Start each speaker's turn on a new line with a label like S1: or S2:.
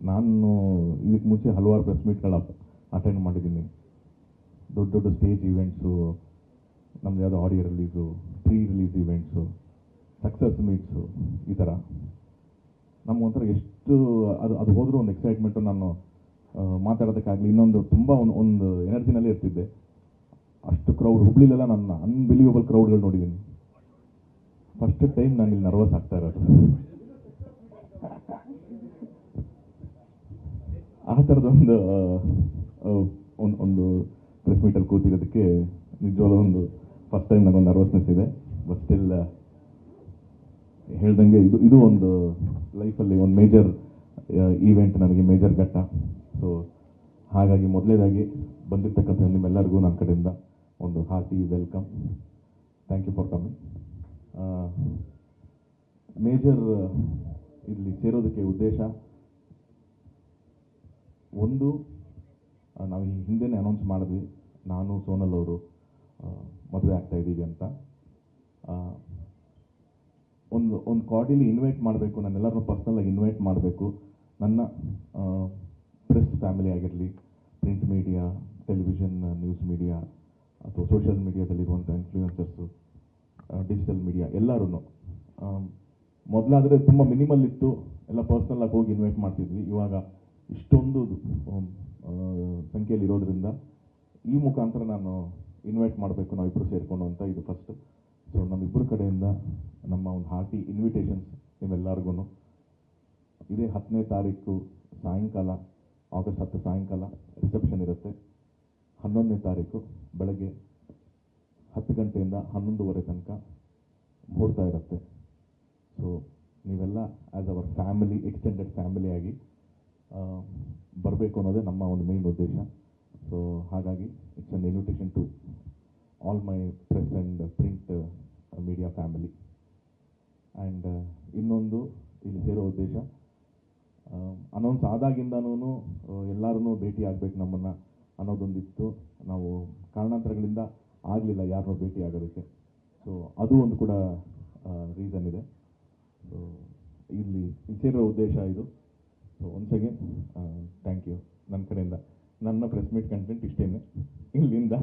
S1: ನಾನು ಇದಕ್ಕೆ ಮುಂಚೆ ಹಲವಾರು ಪ್ರೆಸ್ ಮೀಟ್ಗಳ ಅಟೆಂಡ್ ಮಾಡಿದ್ದೀನಿ. ದೊಡ್ಡ ದೊಡ್ಡ ಸ್ಟೇಜ್ ಈವೆಂಟ್ಸು, ನಮ್ಮದು ಯಾವುದೋ audio release, pre release events, success meets, ಈ ಥರ ನಮಗೊಂಥರ ಎಷ್ಟು ಅದು ಹೋದರೂ ಒಂದು ಎಕ್ಸೈಟ್ಮೆಂಟು. ನಾನು ಮಾತಾಡೋದಕ್ಕಾಗಲಿ ಇನ್ನೊಂದು ತುಂಬ ಒಂದು ಎನರ್ಜಿನಲ್ಲೇ ಇರ್ತಿದ್ದೆ. ಅಷ್ಟು ಕ್ರೌಡ್ ಹುಬ್ಳಿಲೆಲ್ಲ ನನ್ನ ಅನ್ಬಿಲೀವಬಲ್ ಕ್ರೌಡ್ಗಳು ನೋಡಿದ್ದೀನಿ. ಫಸ್ಟ್ ಟೈಮ್ ನಾನು ಇಲ್ಲಿ ನರ್ವಸ್ ಆಗ್ತಾ ಇರೋದು. ಆ ಥರದೊಂದು ಒಂದು ಪ್ರೆಸ್ ಮೀಟಲ್ಲಿ ಕೂತಿರೋದಕ್ಕೆ ನಿಜವಾಗ್ಲೂ ಒಂದು ಫಸ್ಟ್ ಟೈಮ್ ನನಗೊಂದು ನರ್ವಸ್ನೆಸ್ ಇದೆ. ಬಟ್ ಸ್ಟಿಲ್ ಹೇಳ್ದಂಗೆ ಇದು ಒಂದು ಲೈಫಲ್ಲಿ ಒಂದು ಮೇಜರ್ ಈವೆಂಟ್, ನನಗೆ ಮೇಜರ್ ಘಟ್ಟ. ಸೊ ಹಾಗಾಗಿ ಮೊದಲನೇದಾಗಿ ಬಂದಿರ್ತಕ್ಕಂಥ ನಿಮ್ಮೆಲ್ಲರಿಗೂ ನನ್ನ ಕಡೆಯಿಂದ ಒಂದು hearty welcome. Thank you for coming. Major ಇಲ್ಲಿ ಸೇರೋದಕ್ಕೆ ಉದ್ದೇಶ ಒಂದು, ನಾವು ಈ ಹಿಂದೆನೇ ಅನೌನ್ಸ್ ಮಾಡಿದ್ವಿ, ನಾನು ಸೋನಲ್ ಅವರು ಮದುವೆ ಆಗ್ತಾ ಇದ್ದೀವಿ ಅಂತ. ಒಂದು ಕಾರ್ಡಿಲಿ ಇನ್ವೈಟ್ ಮಾಡಬೇಕು, ನನ್ನೆಲ್ಲರನ್ನೂ ಪರ್ಸ್ನಲಾಗಿ ಇನ್ವೈಟ್ ಮಾಡಬೇಕು. ನನ್ನ ಪ್ರೆಸ್ ಫ್ಯಾಮಿಲಿ ಆಗಿರಲಿ, print media, television, news media ಅಥವಾ ಸೋಷಿಯಲ್ ಮೀಡಿಯಾದಲ್ಲಿರುವಂಥ ಇನ್ಫ್ಲೂಯೆನ್ಸರ್ಸು, ಡಿಜಿಟಲ್ ಮೀಡಿಯಾ ಎಲ್ಲರೂ. ಮೊದಲಾದರೆ ತುಂಬ ಮಿನಿಮಲ್ ಇತ್ತು, ಎಲ್ಲ ಪರ್ಸ್ನಲಾಗಿ ಹೋಗಿ ಇನ್ವೈಟ್ ಮಾಡ್ತಿದ್ವಿ. ಇವಾಗ ಇಷ್ಟೊಂದು ಸಂಖ್ಯೆಯಲ್ಲಿ ಇರೋದ್ರಿಂದ ಈ ಮುಖಾಂತರ ನಾನು ಇನ್ವೈಟ್ ಮಾಡಬೇಕು, ನಾವಿಬ್ಬರು ಸೇರಿಕೊಂಡು ಅಂತ. ಇದು ಫಸ್ಟ್. ಸೊ ನಮ್ಮಿಬ್ಬರ ಕಡೆಯಿಂದ ನಮ್ಮ ಒಂದು ಹಾರ್ಟಿ ಇನ್ವಿಟೇಷನ್ಸ್ ನಿಮ್ಮೆಲ್ಲರಿಗೂ. ಇದೇ 10ನೇ ತಾರೀಕು ಸಾಯಂಕಾಲ, ಆಗಸ್ಟ್ 10 ಸಾಯಂಕಾಲ ರಿಸೆಪ್ಷನ್ ಇರುತ್ತೆ. 11ನೇ ತಾರೀಕು ಬೆಳಗ್ಗೆ 10 ಗಂಟೆಯಿಂದ 11:30 ತನಕ ಮುಹೂರ್ತ ಇರುತ್ತೆ. ಸೊ ನೀವೆಲ್ಲ as our family, extended family ಆಗಿ ಬರಬೇಕು ಅನ್ನೋದೇ ನಮ್ಮ ಒಂದು ಮೇನ್ ಉದ್ದೇಶ. ಸೊ ಹಾಗಾಗಿ it's an invitation to all my press and print media family. And ಇನ್ನೊಂದು ಇಲ್ಲಿ ಸೇರೋ ಉದ್ದೇಶ, ಅನೌನ್ಸ್ ಆದಾಗಿಂದನೂ ಎಲ್ಲರೂ ಭೇಟಿ ಆಗಬೇಕು ನಮ್ಮನ್ನು ಅನ್ನೋದೊಂದಿತ್ತು. ನಾವು ಕಾರಣಾಂತರಗಳಿಂದ ಆಗಲಿಲ್ಲ ಯಾರನ್ನೂ ಭೇಟಿ ಆಗೋದಕ್ಕೆ. ಸೊ ಅದು ಒಂದು ಕೂಡ ರೀಸನ್ ಇದೆ. ಸೊ ಇಲ್ಲಿ ಸೇರೋ ಉದ್ದೇಶ ಇದು. So once again thank you. ನನ್ನ ಕಡೆಯಿಂದ ನನ್ನ ಪ್ರೆಸ್ ಮೀಟ್ ಕಂಟೆಂಟ್ ಇಷ್ಟೇನೆ ಇಲ್ಲಿಂದ.